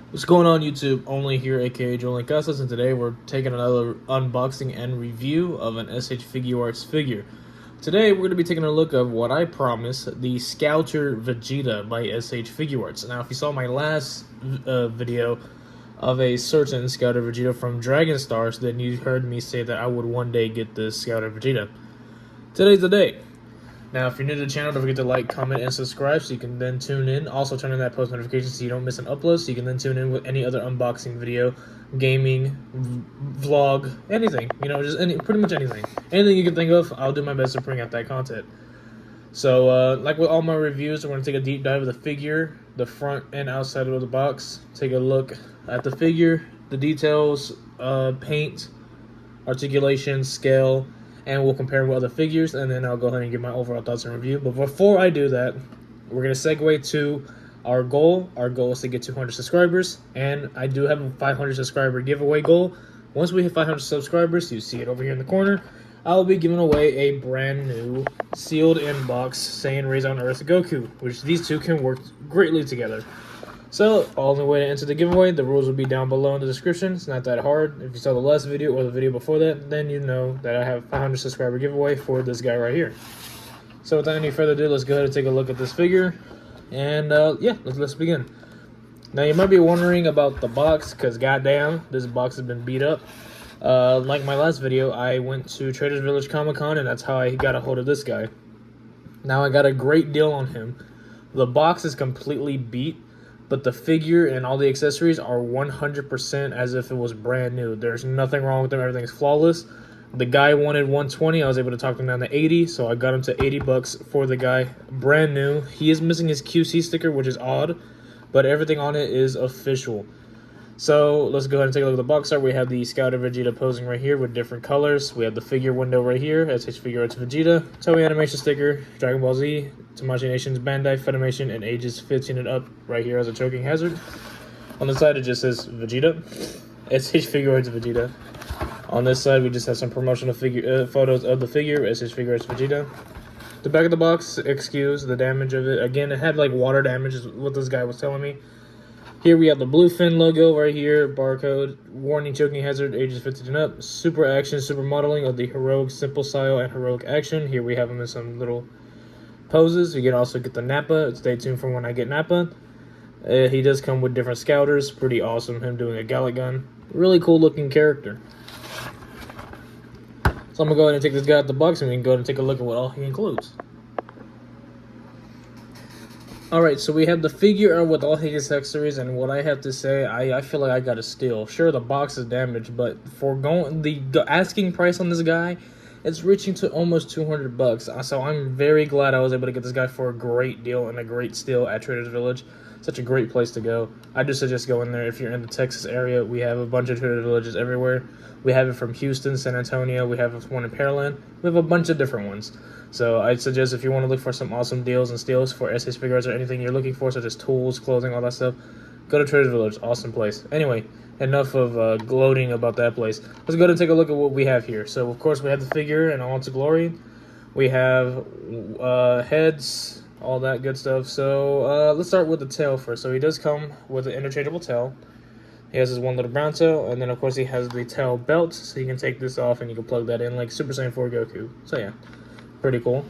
What's going on, YouTube? Only here, aka Joe Lancaster, and today we're taking another unboxing and review of an SH Figuarts figure. Today we're going to be taking a look at what I promised, the Scouter Vegeta by SH Figuarts. Now, if you saw my last video of a certain Scouter Vegeta from Dragon Stars, then you heard me say that I would one day get this Scouter Vegeta. Today's the day. Now, if you're new to the channel, don't forget to like, comment, and subscribe so you can then tune in. Also, turn on that post notification so you don't miss an upload, so you can then tune in with any other unboxing video, gaming, vlog, anything. You know, just pretty much anything. Anything you can think of, I'll do my best to bring out that content. So, like with all my reviews, we're going to take a deep dive of the figure, the front and outside of the box, take a look at the figure, the details, paint, articulation, scale, and we'll compare with other figures, and then I'll go ahead and give my overall thoughts and review. But before I do that, we're going to segue to our goal. Our goal is to get 200 subscribers, and I do have a 500 subscriber giveaway goal. Once we hit 500 subscribers, you see it over here in the corner, I'll be giving away a brand new sealed inbox Saiyan Rays on Earth Goku, which these two can work greatly together. So, all the way to enter the giveaway, the rules will be down below in the description. It's not that hard. If you saw the last video or the video before that, then you know that I have a 500 subscriber giveaway for this guy right here. So, without any further ado, let's go ahead and take a look at this figure. And, yeah, let's begin. Now, you might be wondering about the box, because goddamn, this box has been beat up. Like my last video, I went to Traders Village Comic-Con, and that's how I got a hold of this guy. Now, I got a great deal on him. The box is completely beat, but the figure and all the accessories are 100% as if it was brand new. There's nothing wrong with them. Everything's flawless. The guy wanted 120. I was able to talk him down to 80, so I got him to 80 bucks for the guy. Brand new. He is missing his QC sticker, which is odd, but everything on it is official. So let's go ahead and take a look at the box art. We have the Scouter Vegeta posing right here with different colors. We have the figure window right here, SH Figuarts Vegeta, Toei Animation sticker, Dragon Ball Z, Tamashii Nations, Bandai, Funimation, and ages 15 and up right here as a choking hazard. On the side it just says Vegeta, SH Figuarts Vegeta. On this side we just have some promotional photos of the figure, SH Figuarts Vegeta. The back of the box, excuse the damage of it. Again, it had like water damage is what this guy was telling me. Here we have the Bluefin logo right here, barcode, warning choking hazard, ages 15 and up, super action, super modeling of the heroic simple style and heroic action. Here we have him in some little poses. You can also get the Nappa. Stay tuned for when I get Nappa. He does come with different scouters. Pretty awesome, him doing a Gallic gun. Really cool looking character. So I'm going to go ahead and take this guy out the box and we can go ahead and take a look at what all he includes. Alright, so we have the figure with all his accessories, and what I have to say, I feel like I got a steal. Sure, the box is damaged, but for the asking price on this guy, it's reaching to almost 200 bucks. So I'm very glad I was able to get this guy for a great deal and a great steal at Traders Village. Such a great place to go. I just suggest going there if you're in the Texas area. We have a bunch of Traders Villages everywhere. We have it from Houston, San Antonio. We have one in Pearland. We have a bunch of different ones. So I'd suggest if you want to look for some awesome deals and steals for SH Figuarts or anything you're looking for, such as tools, clothing, all that stuff, go to Traders Village. Awesome place. Anyway, enough of gloating about that place. Let's go ahead and take a look at what we have here. So, of course, we have the figure in all its glory. We have heads, all that good stuff. So let's start with the tail first. So he does come with an interchangeable tail. He has his one little brown tail, and then of course he has the tail belt, so you can take this off and you can plug that in like Super Saiyan 4 Goku. So yeah, pretty cool.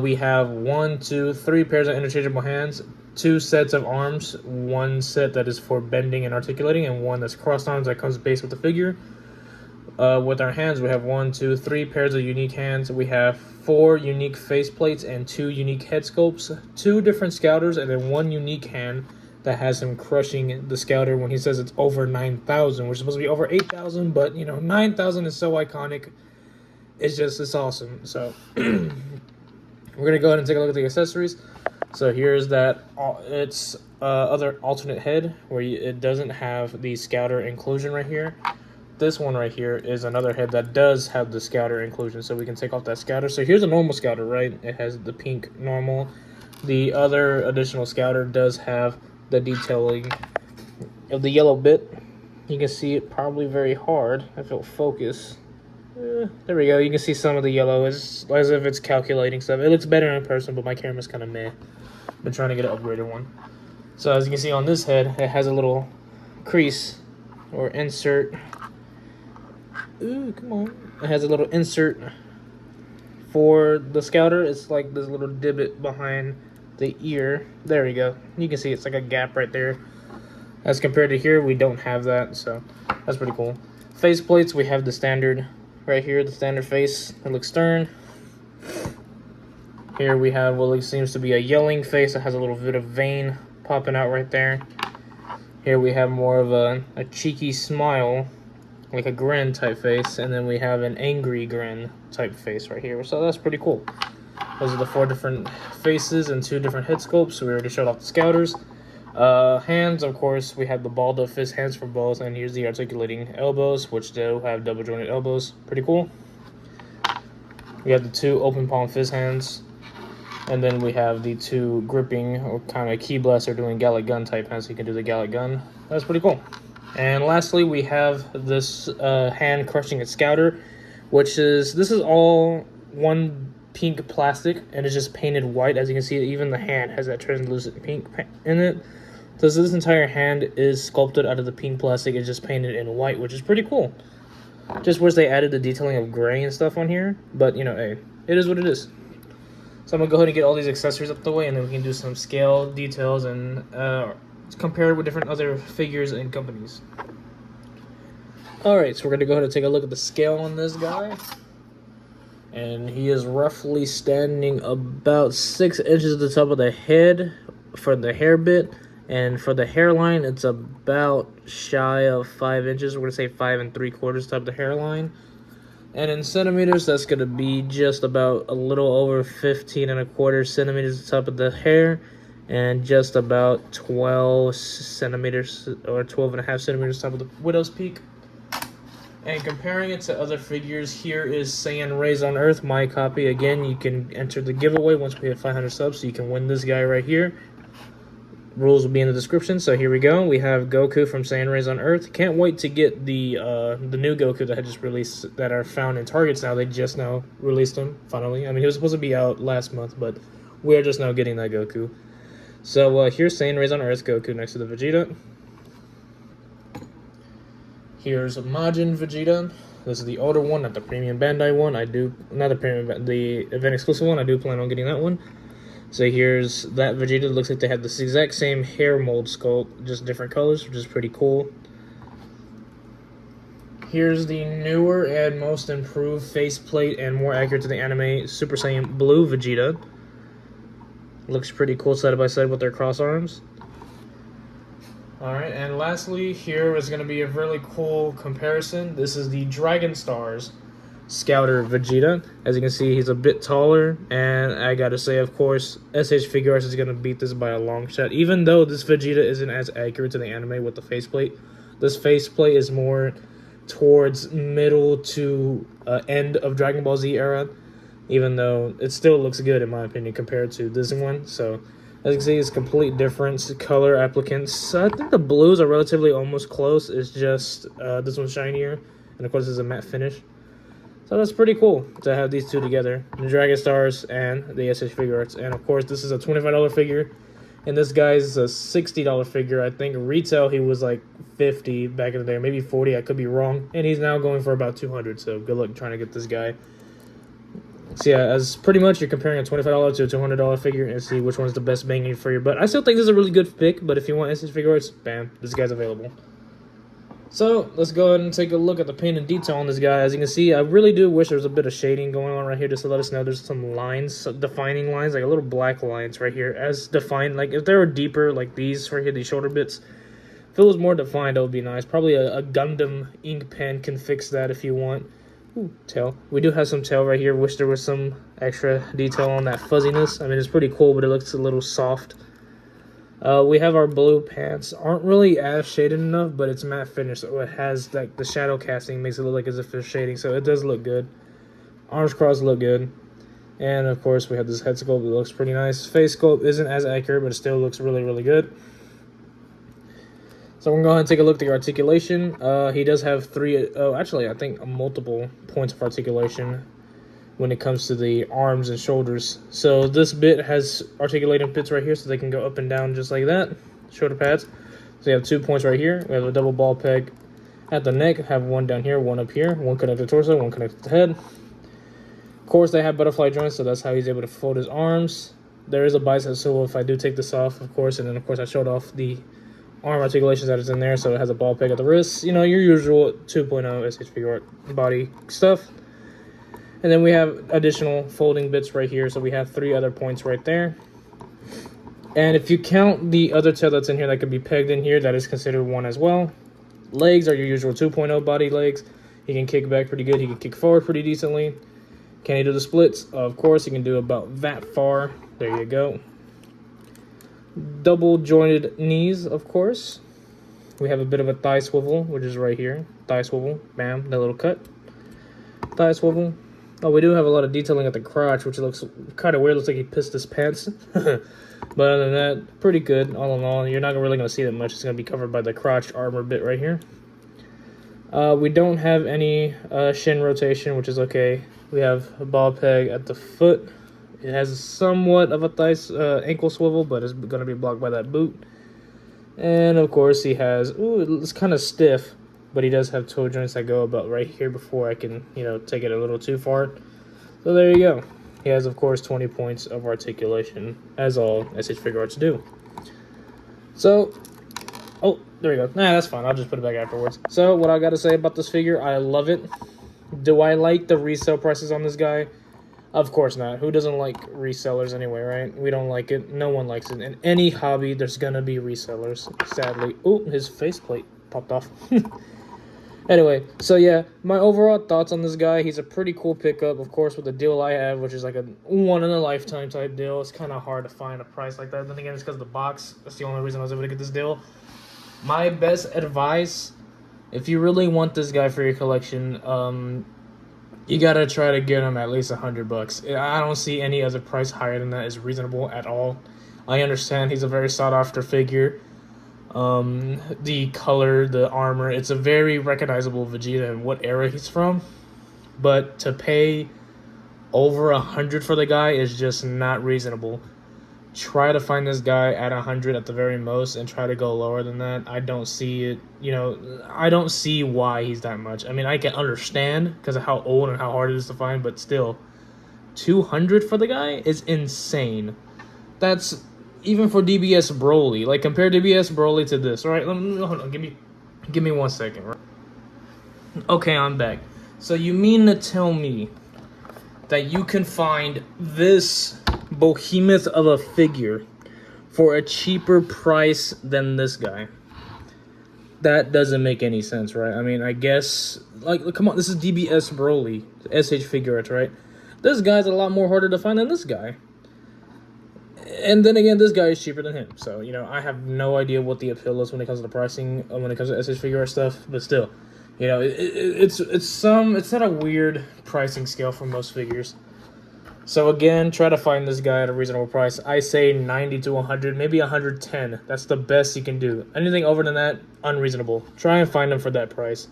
We have 1, 2, 3 pairs of interchangeable hands, 2 sets of arms, 1 set that is for bending and articulating, and 1 that's crossed arms that comes based with the figure. With our hands, we have 1, 2, 3 pairs of unique hands. We have 4 unique face plates and 2 unique head sculpts, 2 different scouters, and then 1 unique hand that has him crushing the scouter when he says it's over 9,000. We're supposed to be over 8,000, but, you know, 9,000 is so iconic. It's awesome. So, we're going to go ahead and take a look at the accessories. So, here's that. It's other alternate head where it doesn't have the scouter inclusion right here. This one right here is another head that does have the scouter inclusion, so we can take off that scouter. So, here's a normal scouter, right? It has the pink normal. The other additional scouter does have the detailing of the yellow bit. You can see it probably very hard if it'll focus. There we go. You can see some of the yellow as if it's calculating stuff. It looks better in person, but my camera's kind of meh. Been trying to get an upgraded one. So as you can see on this head, it has a little crease or insert. Ooh, come on. It has a little insert for the scouter. It's like this little divot behind the ear. There we go. You can see it's like a gap right there. As compared to here, we don't have that, so that's pretty cool. Face plates, we have the standard right here, the standard face. It looks stern. Here we have what seems to be a yelling face. It has a little bit of vein popping out right there. Here we have more of a cheeky smile, like a grin type face, and then we have an angry grin type face right here. So that's pretty cool. Those are the 4 different faces and 2 different head sculpts. So we already showed off the scouters. Hands, of course, we have the balled up fist hands for both, and here's the articulating elbows, which do have double jointed elbows. Pretty cool. We have the 2 open palm fist hands, and then we have the 2 gripping or kind of key blaster doing Gallic gun type hands, so you can do the Gallic gun. That's pretty cool. And lastly, we have this hand crushing its scouter, which is, this is all one pink plastic, and it's just painted white. As you can see, even the hand has that translucent pink in it. So this entire hand is sculpted out of the pink plastic. It's just painted in white, which is pretty cool. Just wish they added the detailing of gray and stuff on here, but you know, hey, it is what it is. So I'm gonna go ahead and get all these accessories up the way, and then we can do some scale details and compare it with different other figures and companies. Alright, so we're gonna go ahead and take a look at the scale on this guy. And he is roughly standing about 6 inches at the top of the head for the hair bit. And for the hairline, it's about shy of 5 inches. We're going to say 5 3/4 top of the hairline. And in centimeters, that's going to be just about a little over 15 1/4 centimeters at the top of the hair. And just about 12 centimeters or 12.5 centimeters top of the widow's peak. And comparing it to other figures, here is Saiyan Rays on Earth, my copy. Again, you can enter the giveaway once we hit 500 subs, so you can win this guy right here. Rules will be in the description. So here we go. We have Goku from Saiyan Rays on Earth. Can't wait to get the new Goku that had just released, that are found in Targets now. They just now released him, finally. I mean, he was supposed to be out last month, but we're just now getting that Goku. So here's Saiyan Rays on Earth Goku next to the Vegeta. Here's Majin Vegeta. This is the older one, not the premium Bandai one. Not the premium, the event exclusive one. I do plan on getting that one. So here's that Vegeta. It looks like they have this exact same hair mold sculpt, just different colors, which is pretty cool. Here's the newer and most improved faceplate and more accurate to the anime Super Saiyan Blue Vegeta. Looks pretty cool side by side with their cross arms. Alright, and lastly, here is going to be a really cool comparison. This is the Dragon Stars Scouter Vegeta. As you can see, he's a bit taller, and I gotta say, of course, SH Figuarts is gonna beat this by a long shot. Even though this Vegeta isn't as accurate to the anime with the faceplate, this faceplate is more towards middle to end of Dragon Ball Z era, even though it still looks good in my opinion compared to this one. So as you can see, it's complete difference. Color applicants, I think the blues are relatively almost close. It's just this one's shinier, and of course this is a matte finish. So that's pretty cool to have these two together, the Dragon Stars and the SH Figuarts. And of course, this is a $25 figure, and this guy's a $60 figure. I think retail he was like $50 back in the day, maybe $40. I could be wrong. And he's now going for about $200. So good luck trying to get this guy. So yeah, as pretty much you're comparing a $25 to a $200 figure and see which one's the best bang for your buck. I still think this is a really good pick, but if you want SH Figuarts, bam, this guy's available. So, let's go ahead and take a look at the paint and detail on this guy. As you can see, I really do wish there was a bit of shading going on right here just to let us know there's some lines, defining lines, like a little black lines right here, as defined. Like, if they were deeper, like these right here, these shoulder bits, if it was more defined, that would be nice. Probably a Gundam ink pen can fix that if you want. Ooh, tail. We do have some tail right here. Wish there was some extra detail on that fuzziness. I mean, it's pretty cool, but it looks a little soft. We have our blue pants. Aren't really as shaded enough, but it's matte finish, so it has like the shadow casting makes it look like as if it's shading, so it does look good. Arms crossed look good. And of course we have this head sculpt that looks pretty nice. Face sculpt isn't as accurate, but it still looks really, really good. So we're going to go ahead and take a look at the articulation. He does have I think multiple points of articulation when it comes to the arms and shoulders. So this bit has articulating bits right here, so they can go up and down just like that. Shoulder pads. So you have 2 points right here. We have a double ball peg at the neck. Have one down here, one up here. One connected to torso, one connected to the head. Of course, they have butterfly joints, so that's how he's able to fold his arms. There is a bicep swivel if I do take this off, of course. And then, of course, I showed off the arm articulations that is in there. So it has a ball peg at the wrist. You know, your usual 2.0 SH Figuart body stuff. And then we have additional folding bits right here. So we have 3 other points right there. And if you count the other tail that's in here that could be pegged in here, that is considered one as well. Legs are your usual 2.0 body legs. He can kick back pretty good. He can kick forward pretty decently. Can he do the splits? Of course, he can do about that far. There you go. Double jointed knees, of course. We have a bit of a thigh swivel, which is right here. Thigh swivel, bam, that little cut. Thigh swivel. Oh, we do have a lot of detailing at the crotch, which looks kind of weird. Looks like he pissed his pants. But other than that, pretty good all in all. You're not really going to see that much. It's going to be covered by the crotch armor bit right here. We don't have any shin rotation, which is okay. We have a ball peg at the foot. It has somewhat of a thigh ankle swivel, but it's going to be blocked by that boot. And of course, he has, it's kind of stiff, but he does have toe joints that go about right here before I can, you know, take it a little too far. So there you go. He has, of course, 20 points of articulation, as all SH Figuarts do. So, oh, there we go. Nah, that's fine. I'll just put it back afterwards. So, what I got to say about this figure, I love it. Do I like the resale prices on this guy? Of course not. Who doesn't like resellers anyway, right? We don't like it. No one likes it. In any hobby, there's going to be resellers, sadly. Oh, his faceplate popped off. Anyway, so yeah, my overall thoughts on this guy, he's a pretty cool pickup, of course, with the deal I have, which is like a one-in-a-lifetime type deal. It's kind of hard to find a price like that. Then again, it's because of the box. That's the only reason I was able to get this deal. My best advice, if you really want this guy for your collection, you gotta try to get him at least $100. I don't see any other price higher than that is reasonable at all. I understand he's a very sought-after figure. The color, the armor, it's a very recognizable Vegeta and what era he's from, but to pay over $100 for the guy is just not reasonable. Try to find this guy at $100 at the very most and try to go lower than that. I don't see it, you know, I don't see why he's that much. I mean, I can understand because of how old and how hard it is to find, but still, $200 for the guy is insane. That's even for DBS Broly. Like, compare DBS Broly to this. All right, hold on. Give me 1 second. Right? Okay, I'm back. So you mean to tell me that you can find this behemoth of a figure for a cheaper price than this guy? That doesn't make any sense, right? I mean, I guess, like, come on, this is DBS Broly, SH Figuarts, right? This guy's a lot more harder to find than this guy. And then again, this guy is cheaper than him. So, you know, I have no idea what the appeal is when it comes to the pricing, when it comes to SH Figuarts stuff. But still, you know, it's not a weird pricing scale for most figures. So again, try to find this guy at a reasonable price. I say 90 to 100, maybe 110. That's the best you can do. Anything over than that, unreasonable. Try and find him for that price.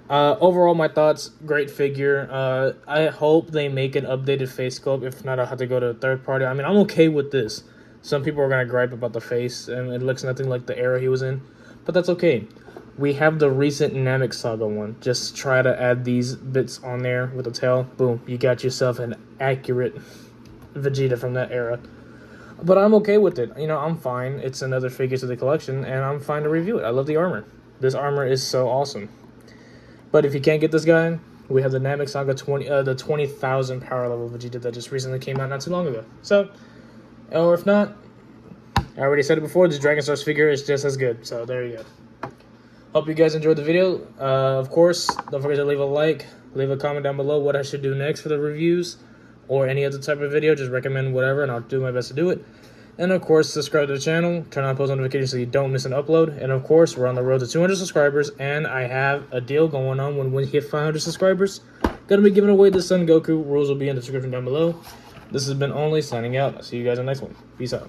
Overall, my thoughts, great figure. I hope they make an updated face sculpt. If not, I'll have to go to a third party. I mean, I'm okay with this. Some people are going to gripe about the face, and it looks nothing like the era he was in. But that's okay. We have the recent Namek Saga one. Just try to add these bits on there with the tail. Boom, you got yourself an accurate Vegeta from that era. But I'm okay with it. You know, I'm fine. It's another figure to the collection, and I'm fine to review it. I love the armor. This armor is so awesome. But if you can't get this guy, we have the Namek Saga 20,000 power level Vegeta that just recently came out not too long ago. So, or if not, I already said it before, this Dragon Stars figure is just as good. So there you go. Hope you guys enjoyed the video. Of course, don't forget to leave a like, leave a comment down below what I should do next for the reviews or any other type of video. Just recommend whatever, and I'll do my best to do it. And of course, subscribe to the channel, turn on post notifications so you don't miss an upload. And of course, we're on the road to 200 subscribers, and I have a deal going on when we hit 500 subscribers. Gonna be giving away the Son Goku. Rules will be in the description down below. This has been Only, signing out. I'll see you guys in the next one. Peace out.